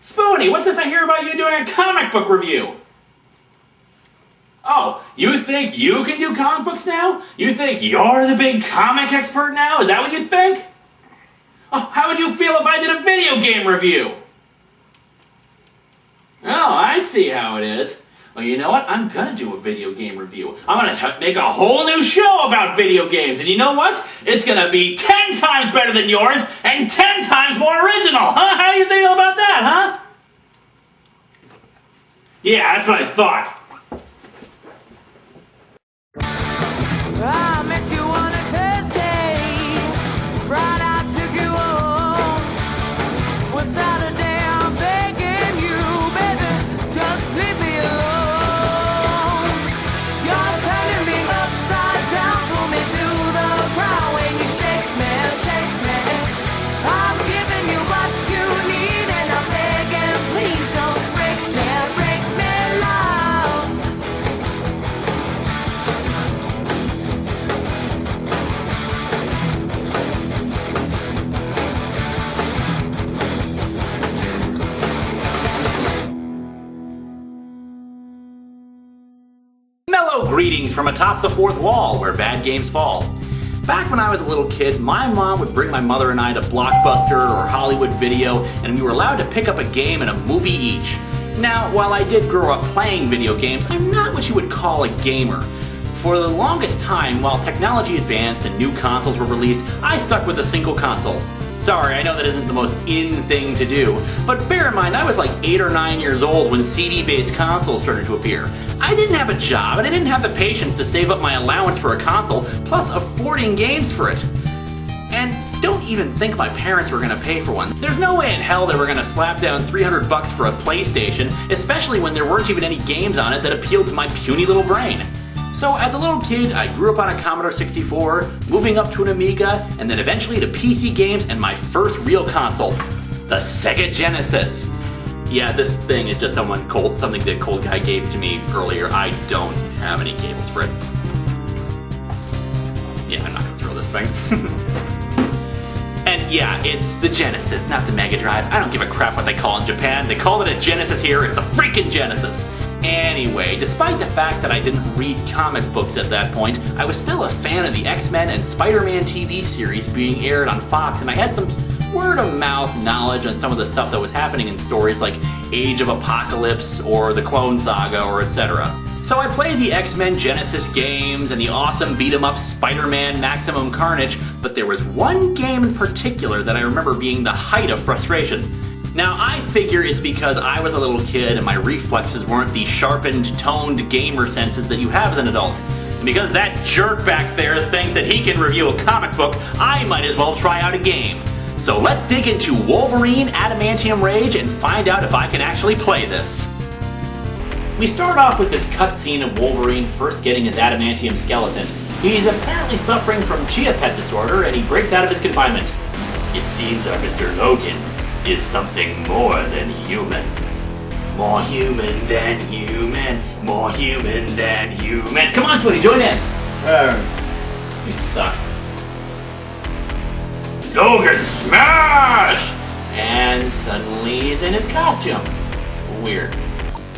Spoony, what's this I hear about you doing a comic book review? Oh, you think you can do comic books now? You think you're the big comic expert now? Is that what you think? Oh, how would you feel if I did a video game review? Oh, I see how it is. Well, you know what? I'm gonna do a video game review. I'm gonna make a whole new show about video games, and you know what? It's gonna be 10 times better than yours, and 10 times more original, huh? How do you feel about that, huh? Yeah, that's what I thought. I met you on a Thursday, Friday I took you home. Well, Saturday I'm begging you, baby, just leave me alone. You're turning me upside down, pull me to the ground when you shake me, shake me. I'm giving you what you need and I'm begging, please don't break me, love. Mellow greetings from atop the fourth wall, where bad games fall. Back when I was a little kid, my mom would bring my mother and I to Blockbuster or Hollywood Video, and we were allowed to pick up a game and a movie each. Now, while I did grow up playing video games, I'm not what you would call a gamer. For the longest time, while technology advanced and new consoles were released, I stuck with a single console. Sorry, I know that isn't the most in thing to do, but bear in mind I was like 8 or 9 years old when CD-based consoles started to appear. I didn't have a job and I didn't have the patience to save up my allowance for a console, plus affording games for it. And don't even think my parents were gonna pay for one. There's no way in hell they were gonna slap down $300 for a PlayStation, especially when there weren't even any games on it that appealed to my puny little brain. So as a little kid, I grew up on a Commodore 64, moving up to an Amiga, and then eventually to PC games and my first real console, the Sega Genesis. Yeah, this thing is just something that Cold Guy gave to me earlier. I don't have any cables for it. Yeah, I'm not gonna throw this thing. And yeah, it's the Genesis, not the Mega Drive. I don't give a crap what they call it in Japan. They call it a Genesis here. It's the freaking Genesis. Anyway, despite the fact that I didn't read comic books at that point, I was still a fan of the X-Men and Spider-Man TV series being aired on Fox, and I had some word-of-mouth knowledge on some of the stuff that was happening in stories like Age of Apocalypse or the Clone Saga or etc. So I played the X-Men Genesis games and the awesome beat-em-up Spider-Man Maximum Carnage, but there was one game in particular that I remember being the height of frustration. Now, I figure it's because I was a little kid and my reflexes weren't the sharpened, toned gamer senses that you have as an adult. And because that jerk back there thinks that he can review a comic book, I might as well try out a game. So let's dig into Wolverine, Adamantium Rage and find out if I can actually play this. We start off with this cutscene of Wolverine first getting his adamantium skeleton. He's apparently suffering from chia pet disorder and he breaks out of his confinement. It seems our Mr. Logan is something more than human. More human than human. More human than human. Come on, Spoony, join in. You suck. Logan smash! And suddenly he's in his costume. Weird.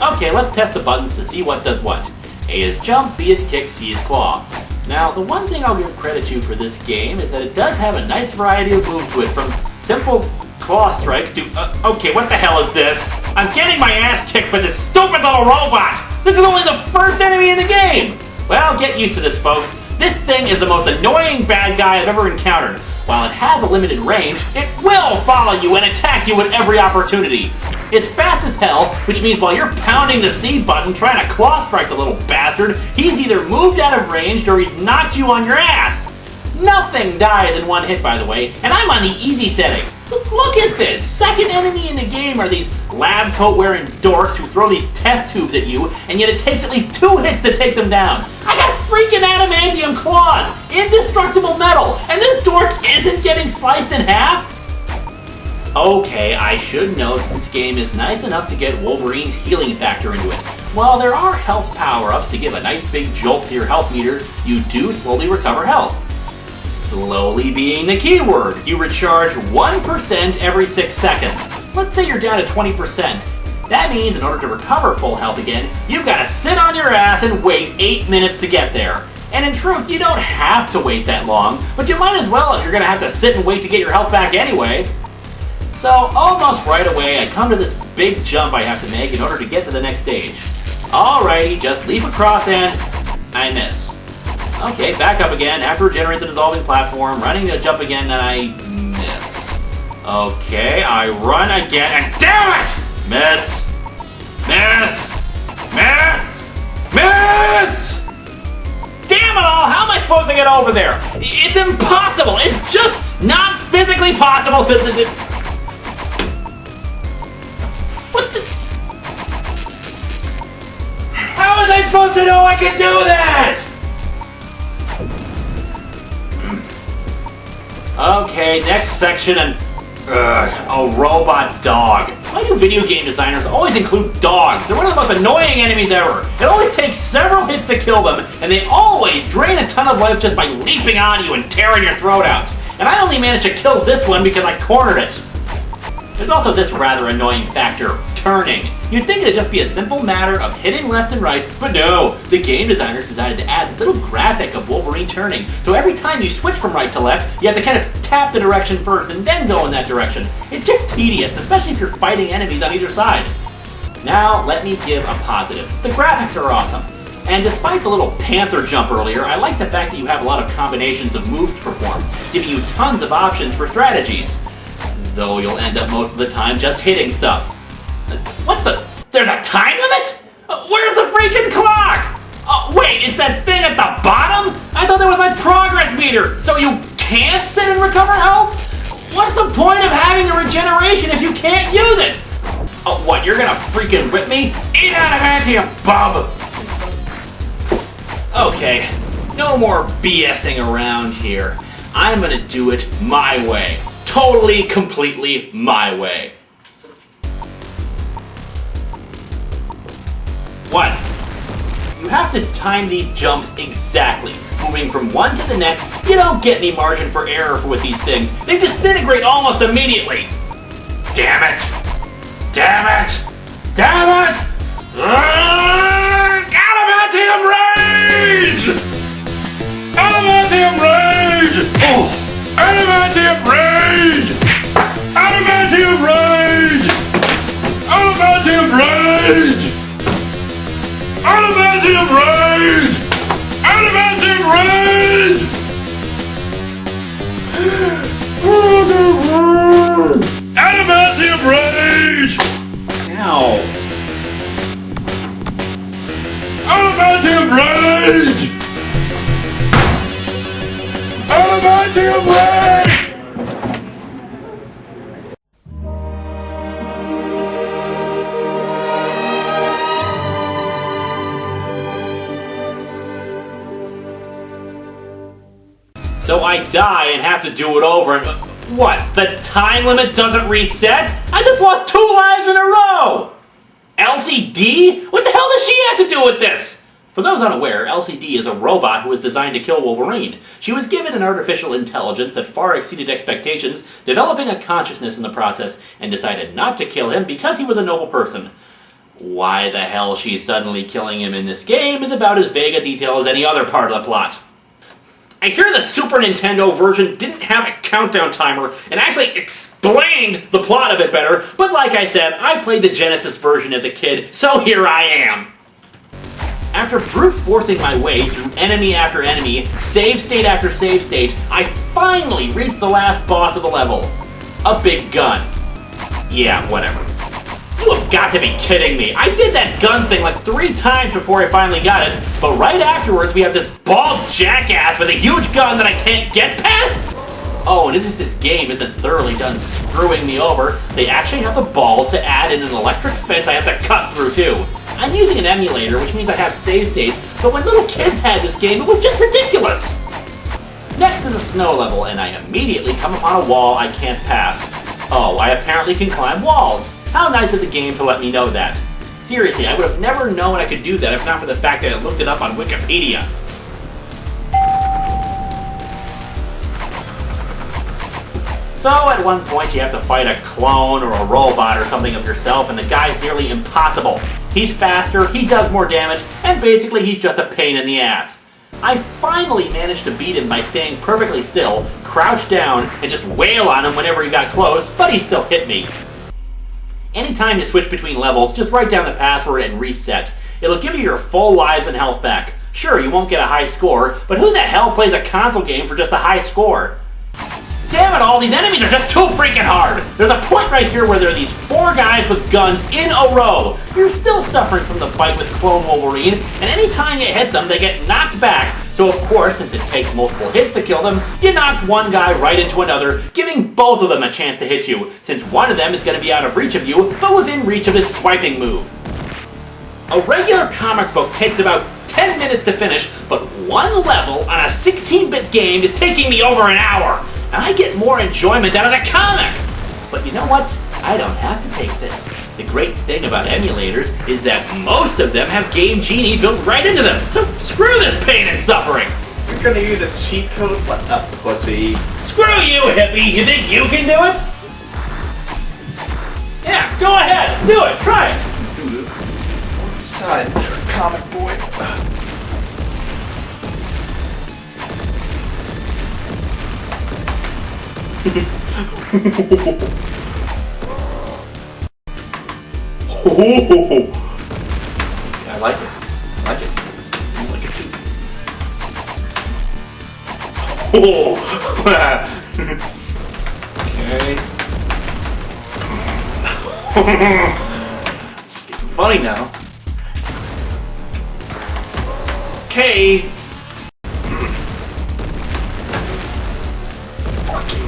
Okay, let's test the buttons to see what does what. A is jump, B is kick, C is claw. Now, the one thing I'll give credit to for this game is that it does have a nice variety of moves to it, from simple claw strikes to... okay, what the hell is this? I'm getting my ass kicked by this stupid little robot! This is only the first enemy in the game! Well, get used to this, folks. This thing is the most annoying bad guy I've ever encountered. While it has a limited range, it will follow you and attack you at every opportunity. It's fast as hell, which means while you're pounding the C button trying to claw strike the little bastard, he's either moved out of range or he's knocked you on your ass. Nothing dies in one hit, by the way, and I'm on the easy setting. Look at this! Second enemy in the game are these lab coat wearing dorks who throw these test tubes at you, and yet it takes at least 2 hits to take them down. I got freaking adamantium claws! Indestructible metal! And this dork isn't getting sliced in half? Okay, I should note this game is nice enough to get Wolverine's healing factor into it. While there are health power-ups to give a nice big jolt to your health meter, you do slowly recover health. Slowly being the key word. You recharge 1% every 6 seconds. Let's say you're down to 20%. That means in order to recover full health again, you've got to sit on your ass and wait 8 minutes to get there. And in truth, you don't have to wait that long, but you might as well if you're going to have to sit and wait to get your health back anyway. So almost right away, I come to this big jump I have to make in order to get to the next stage. Alrighty, just leap across and I miss. Okay, back up again, have to regenerate the dissolving platform, running to jump again, and I miss. Okay, I run again, and damn it! Miss! Miss! Miss! Miss! Damn it all! How am I supposed to get over there? It's impossible! It's just not physically possible to this. What the? How was I supposed to know I could do that? Okay, next section, and a robot dog. Why do video game designers always include dogs? They're one of the most annoying enemies ever. It always takes several hits to kill them, and they always drain a ton of life just by leaping on you and tearing your throat out. And I only managed to kill this one because I cornered it. There's also this rather annoying factor, turning. You'd think it'd just be a simple matter of hitting left and right, but no, the game designers decided to add this little graphic of Wolverine turning, so every time you switch from right to left, you have to kind of tap the direction first and then go in that direction. It's just tedious, especially if you're fighting enemies on either side. Now, let me give a positive. The graphics are awesome. And despite the little panther jump earlier, I like the fact that you have a lot of combinations of moves to perform, giving you tons of options for strategies. Though you'll end up most of the time just hitting stuff. What the? There's a time limit? Where's the freaking clock? Wait, it's that thing at the bottom? I thought that was my progress meter. So you can't sit and recover health? What's the point of having the regeneration if you can't use it? Oh, what, you're gonna freaking whip me? Eat adamantium, bub! Okay, no more BSing around here. I'm gonna do it my way. Totally, completely my way. What? You have to time these jumps exactly. Moving from one to the next, you don't get any margin for error with these things. They disintegrate almost immediately. Damn it! Damn it! Damn it! Adamantium Rage! Adamantium Rage! Oh! Adamantium Rage! Adamantium Rage! Adamantium Rage! Adamantium Rage! Adamantium Rage! Adamantium Rage! Ow! Adamantium Rage! Adamantium Rage! So I die and have to do it over and... what? The time limit doesn't reset? I just lost 2 lives in a row! LCD? What the hell does she have to do with this? For those unaware, LCD is a robot who was designed to kill Wolverine. She was given an artificial intelligence that far exceeded expectations, developing a consciousness in the process, and decided not to kill him because he was a noble person. Why the hell she's suddenly killing him in this game is about as vague a detail as any other part of the plot. I hear the Super Nintendo version didn't have a countdown timer and actually explained the plot a bit better, but like I said, I played the Genesis version as a kid, so here I am. After brute forcing my way through enemy after enemy, save state after save state, I finally reached the last boss of the level. A big gun. Yeah, whatever. You have got to be kidding me. I did that gun thing like 3 times before I finally got it, but right afterwards we have this bald jackass with a huge gun that I can't get past? Oh, and as if this game isn't thoroughly done screwing me over, they actually have the balls to add in an electric fence I have to cut through too. I'm using an emulator, which means I have save states, but when little kids had this game, it was just ridiculous! Next is a snow level, and I immediately come upon a wall I can't pass. Oh, I apparently can climb walls. How nice of the game to let me know that. Seriously, I would have never known I could do that if not for the fact that I looked it up on Wikipedia. So at one point you have to fight a clone or a robot or something of yourself, and the guy's nearly impossible. He's faster, he does more damage, and basically he's just a pain in the ass. I finally managed to beat him by staying perfectly still, crouched down, and just wail on him whenever he got close, but he still hit me. Anytime you switch between levels, just write down the password and reset. It'll give you your full lives and health back. Sure, you won't get a high score, but who the hell plays a console game for just a high score? Damn it all, these enemies are just too freaking hard! There's a point right here where there are these 4 guys with guns in a row. You're still suffering from the fight with Clone Wolverine, and anytime you hit them, they get knocked back. So of course, since it takes multiple hits to kill them, you knocked one guy right into another, giving both of them a chance to hit you, since one of them is going to be out of reach of you, but within reach of his swiping move. A regular comic book takes about 10 minutes to finish, but one level on a 16-bit game is taking me over an hour, and I get more enjoyment out of the comic! But you know what? I don't have to take this. The great thing about emulators is that most of them have Game Genie built right into them, so screw this pain and suffering! You're gonna use a cheat code? What a pussy. Screw you, hippie! You think you can do it? Yeah, go ahead! Do it! Try it! Do this. Side comic boy. I like it. I like it. I like it too. Okay. It's getting funny now. Okay. Fuck you.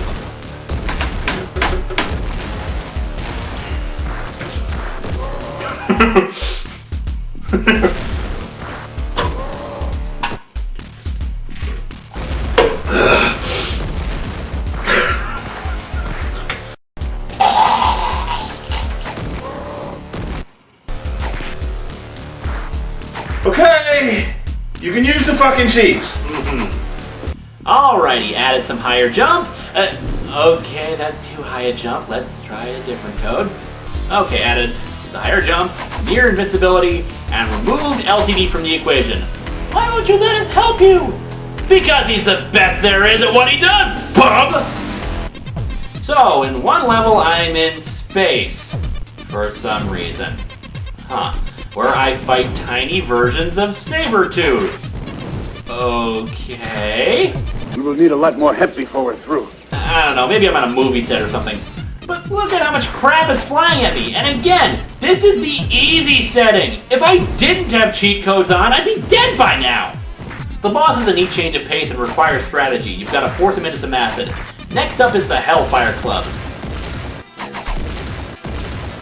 Okay. You can use the fucking cheats. Alrighty, added some higher jump. Okay, that's too high a jump. Let's try a different code. Okay, added the higher jump, near invincibility, and removed LCD from the equation. Why won't you let us help you? Because he's the best there is at what he does, bub! So, in one level, I'm in space. For some reason. Huh. Where I fight tiny versions of Sabretooth. Okay. We will need a lot more hemp before we're through. I don't know, maybe I'm on a movie set or something. But look at how much crap is flying at me. And again, this is the easy setting. If I didn't have cheat codes on, I'd be dead by now. The boss is a neat change of pace and requires strategy. You've got to force him into some acid. Next up is the Hellfire Club.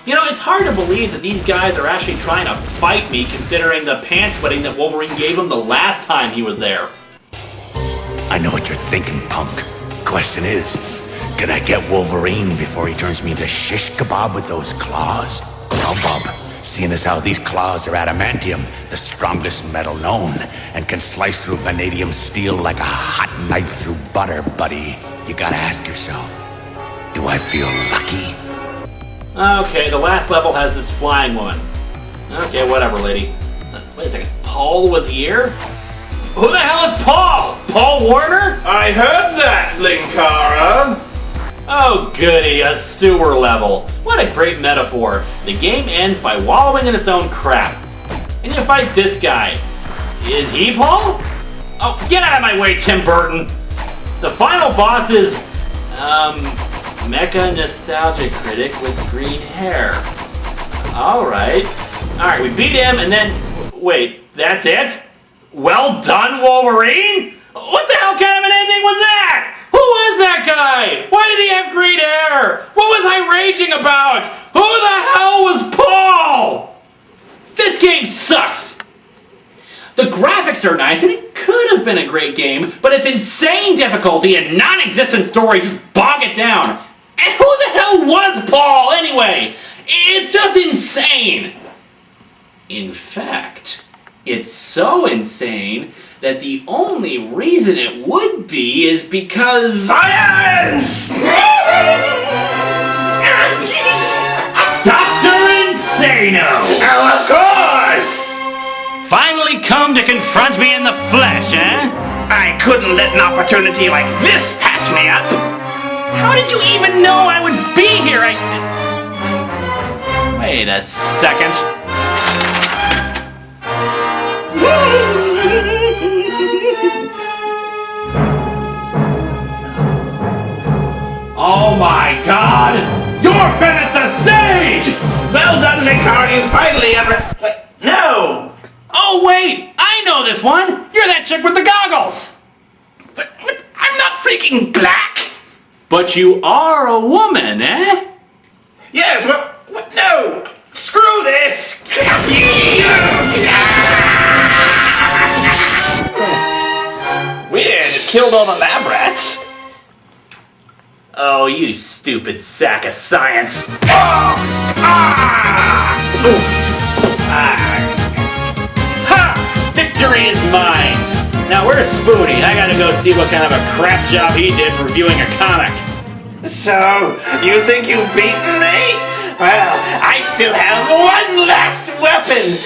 You know, it's hard to believe that these guys are actually trying to fight me, considering the pants wetting that Wolverine gave him the last time he was there. I know what you're thinking, punk. Question is, can I get Wolverine before he turns me into shish kebab with those claws? Well, bub, seeing as how these claws are adamantium, the strongest metal known, and can slice through vanadium steel like a hot knife through butter, buddy, you gotta ask yourself, do I feel lucky? Okay, the last level has this flying woman. Okay, whatever, lady. Wait a second, Paul was here? Who the hell is Paul? Paul Warner? I heard that, Linkara. Oh goody, a sewer level. What a great metaphor. The game ends by wallowing in its own crap. And you fight this guy. Is he Paul? Oh, get out of my way, Tim Burton. The final boss is, Mecha Nostalgia Critic with green hair. Alright, we beat him and then, wait, that's it? Well done, Wolverine? What the hell kind of an ending was that? Who was that guy? Why did he have green hair? What was I raging about? Who the hell was Paul? This game sucks. The graphics are nice and it could have been a great game, but it's insane difficulty and non-existent story just bog it down. And who the hell was Paul anyway? It's just insane. In fact, it's so insane that the only reason it would be is because... Science! Dr. Insano! Oh, of course! Finally come to confront me in the flesh, eh? I couldn't let an opportunity like this pass me up. How did you even know I would be here? Wait a second. Oh my God! You're Bennett the Sage! Well done, Linkara, you finally Wait, no! Oh wait! I know this one! You're that chick with the goggles! But I'm not freaking black! But you are a woman, eh? Yes, but no! Screw this! Weird, it killed all the lab rats. Oh, you stupid sack of science. Ha! Victory is mine! Now where's Spoony? I gotta go see what kind of a crap job he did reviewing a comic. So, you think you've beaten me? Well, I still have one last weapon!